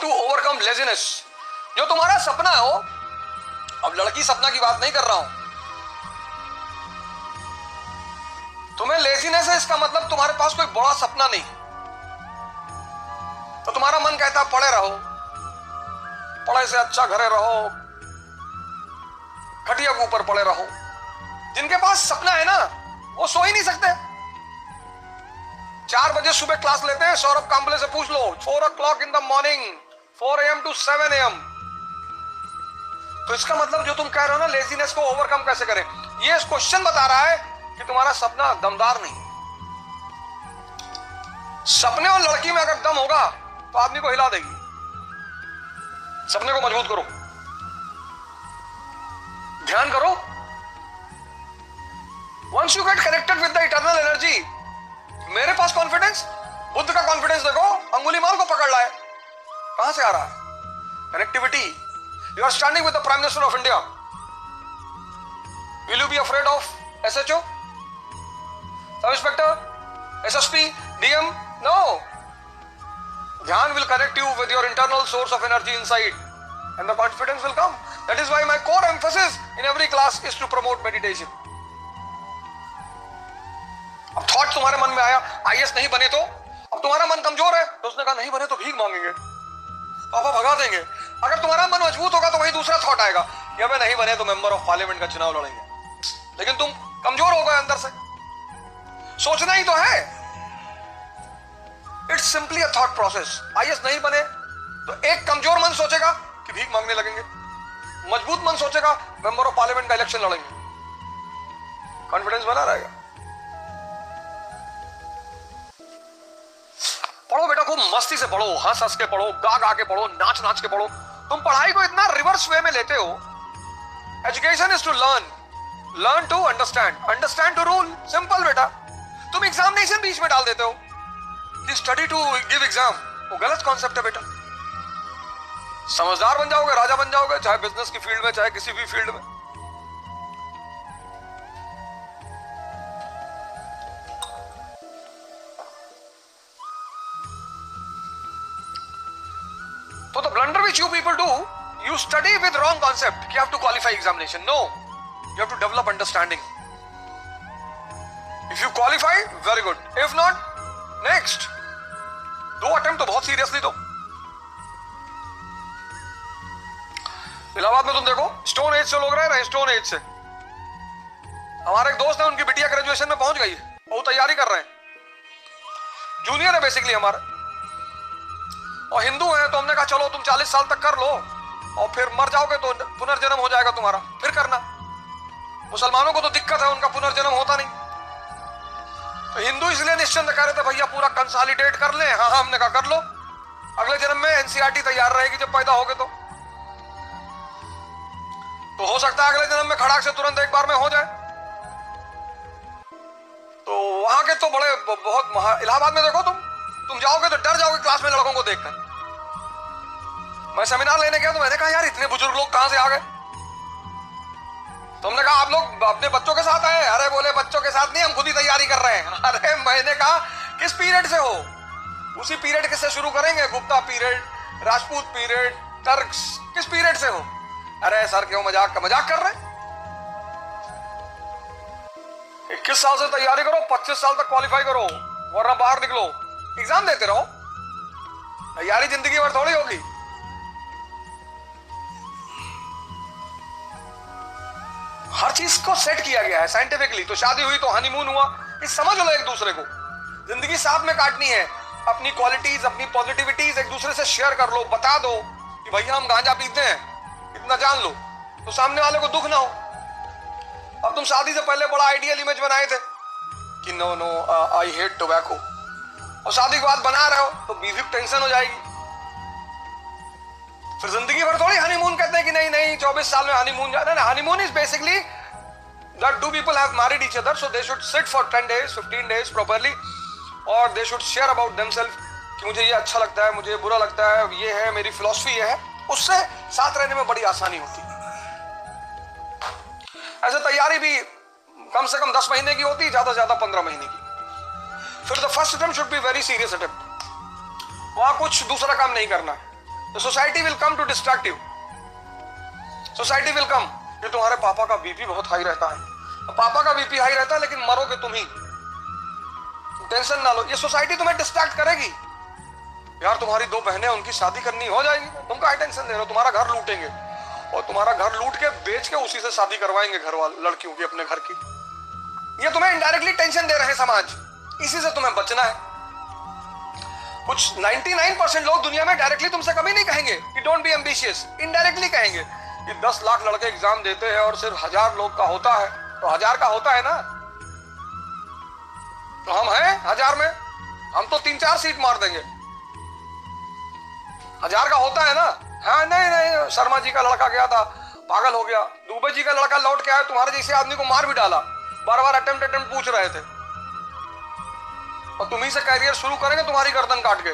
To overcome laziness. जो तुम्हारा सपना हो, अब लड़की सपना की बात नहीं कर रहा हूं, तुम्हें लेजीनेस है इसका मतलब तुम्हारे पास कोई बड़ा सपना नहीं। तो तुम्हारा मन कहता है पढ़े रहो, पढ़ाई से अच्छा घरे रहो, खटिया के ऊपर पड़े रहो। जिनके पास सपना है ना वो सो ही नहीं सकते। 4 बजे सुबह क्लास लेते हैं, सौरभ कांबले से पूछ लो, 4 o'clock in the morning, 4 AM to 7 AM। तो इसका मतलब जो तुम कह रहे हो ना लेजीनेस को ओवरकम कैसे करें, ये क्वेश्चन बता रहा है कि तुम्हारा सपना दमदार नहीं। सपने और लड़की में अगर दम होगा तो आदमी को हिला देगी। सपने को मजबूत करो, ध्यान करो। Once you get connected with the eternal energy, मेरे पास कॉन्फिडेंस, बुद्ध का कॉन्फिडेंस देखो, अंगुली माल को पकड़ लाए, कहां से आ रहा है? Connectivity. You are standing with the prime minister of India, will you be afraid of SHO, sub inspector, SSP, DM? No. ध्यान will connect you with your internal source of energy inside and the confidence will come. That is why my core emphasis in every class is to promote meditation. अब thought तुम्हारे मन में आया IAS नहीं बने तो, अब तुम्हारा मन कमजोर है तो उसने कहा नहीं बने तो भीख मांगेंगे, पापा भगा देंगे। अगर तुम्हारा मन मजबूत होगा तो वही दूसरा थॉट आएगा कि अबे नहीं बने तो मेंबर ऑफ पार्लियामेंट का चुनाव लड़ेंगे। लेकिन तुम कमजोर हो गए अंदर से, सोचना ही तो है। It's simply a thought process. IAS नहीं बने तो एक कमजोर मन सोचेगा कि भीख मांगने लगेंगे, मजबूत मन सोचेगा मेंबर ऑफ पार्लियामेंट का इलेक्शन लड़ेंगे। कॉन्फिडेंस बना रहेगा। पढ़ो बेटा, खूब मस्ती से पढ़ो, हंस हंस के पढ़ो, गा गा के पढ़ो, नाच नाच के पढ़ो। तुम पढ़ाई को इतना रिवर्स वे में लेते हो। Education is to learn, learn to understand, understand to rule. Simple बेटा। तुम एग्जामिनेशन बीच में डाल देते हो, स्टडी टू गिव एग्जाम, वो गलत कॉन्सेप्ट है बेटा। समझदार बन जाओगे, राजा बन जाओगे, चाहे बिजनेस की फील्ड में चाहे किसी भी फील्ड में। तो the blunder which you people do, you study with wrong concept. You have to qualify examination. No, you have to develop understanding. If you qualify, very good. If not, next. 2 attempt तो बहुत seriously दो। इलाहाबाद में तुम देखो stone age से लोग रह रहे हैं, स्टोन एज से। हमारे एक दोस्त है, उनकी बिटिया ग्रेजुएशन में पहुंच गई है, वो तैयारी कर रहे हैं, जूनियर है बेसिकली हमारे, और हिंदू है। तो हमने कहा चलो तुम 40 साल तक कर लो और फिर मर जाओगे तो पुनर्जन्म हो जाएगा तुम्हारा, फिर करना। मुसलमानों को तो दिक्कत है, उनका पुनर्जन्म होता नहीं। तो हिंदू इसलिए निश्चिंत कह रहे थे भैया पूरा कंसोलिडेट कर ले। हाँ हमने कहा कर लो, अगले जन्म में NCERT तैयार रहेगी जब पैदा होगे तो हो सकता है अगले जन्म में खड़ाक से तुरंत एक बार में हो जाए। तो वहां के तो बड़े बहुत इलाहाबाद में देखो तुम जाओगे तो डर जाओगे क्लास में लड़कों को देखकर। मैं सेमिनार लेने गया तो मैंने कहा यार इतने बुजुर्ग लोग कहां से आ गए। तो हमने कहा आप लोग अपने बच्चों के साथ आए? अरे बोले बच्चों के साथ नहीं, हम खुद ही तैयारी कर रहे हैं। अरे मैंने कहा किस पीरियड से हो? उसी पीरियड से शुरू करेंगे, Gupta period, Rajput period, Turks, किस पीरियड से हो? अरे सर क्यों मजाक कर रहे हैं? 21 साल से तैयारी करो, 25 साल तक क्वालिफाई करो, वरना बाहर निकलो, एग्जाम देते रहो। तैयारी जिंदगी भर थोड़ी होगी। हर चीज को सेट किया गया है साइंटिफिकली। तो शादी हुई तो हनीमून हुआ, इस समझ लो एक दूसरे को। जिंदगी साथ में काटनी है, अपनी क्वालिटीज अपनी पॉजिटिविटीज एक दूसरे से शेयर कर लो, बता दो कि भैया हम गांजा पीते हैं, इतना जान लो, तो सामने वाले को दुख ना हो। अब तुम शादी से पहले बड़ा आइडियल इमेज बनाए थे कि नो आई हेट टोबैको, और शादी के बाद बना रहे हो तो बीवी को टेंशन हो जाएगी। फिर जिंदगी भर थोड़ी हनीमून कहते हैं कि नहीं 24 साल में हनीमून जाना है। Honeymoon is basically that two people have married each other, so they should sit for 10 days 15 days properly, और they should share about themselves कि मुझे ये अच्छा लगता है, मुझे बुरा लगता है, ये है मेरी फिलॉसफी, ये है। उससे साथ रहने में बड़ी आसानी होती है। ऐसे तैयारी भी कम से कम 10 महीने की होती है, ज्यादा से ज्यादा 15 महीने की। फिर the first attempt should be very serious attempt, वहां कुछ दूसरा काम नहीं करना है। तो society will come to distract you. Society will come कि तुम्हारे पापा का बीपी बहुत हाई रहता है, पापा का बीपी हाई रहता है लेकिन मरोगे तुम ही, टेंशन ना लो। ये सोसाइटी तुम्हें डिस्ट्रैक्ट करेगी। यार तुम्हारी दो बहनें, उनकी शादी करनी हो जाएगी, तुम क्या टेंशन ले रहे हो? तुम्हारा घर लूटेंगे और तुम्हारा घर लूट के बेच के उसी से शादी करवाएंगे घर वाले, लड़कियों की, अपने घर की। ये तुम्हें इनडायरेक्टली टेंशन दे रहे हैं समाज, इसी से तुम्हें बचना है। कुछ 99% लोग दुनिया में डायरेक्टली तुमसे कभी नहीं कहेंगे कि डोंट बी एम्बिशियस, इनडायरेक्टली कहेंगे कि 10 लाख लड़के एग्जाम देते हैं और सिर्फ 1000 लोग का होता है, तो 1000 का होता है ना, तो हम हैं 1000 में, हम तो 3-4 सीट मार देंगे। 1000 का होता है ना। हाँ नहीं, शर्मा जी का लड़का गया था, पागल हो गया। दुबे जी का लड़का लौट के आया, तुम्हारे जैसे आदमी को मार भी डाला, बार-बार अटेम्प्ट पूछ रहे थे, और तुम ही से कैरियर शुरू करेंगे तुम्हारी गर्दन काट के।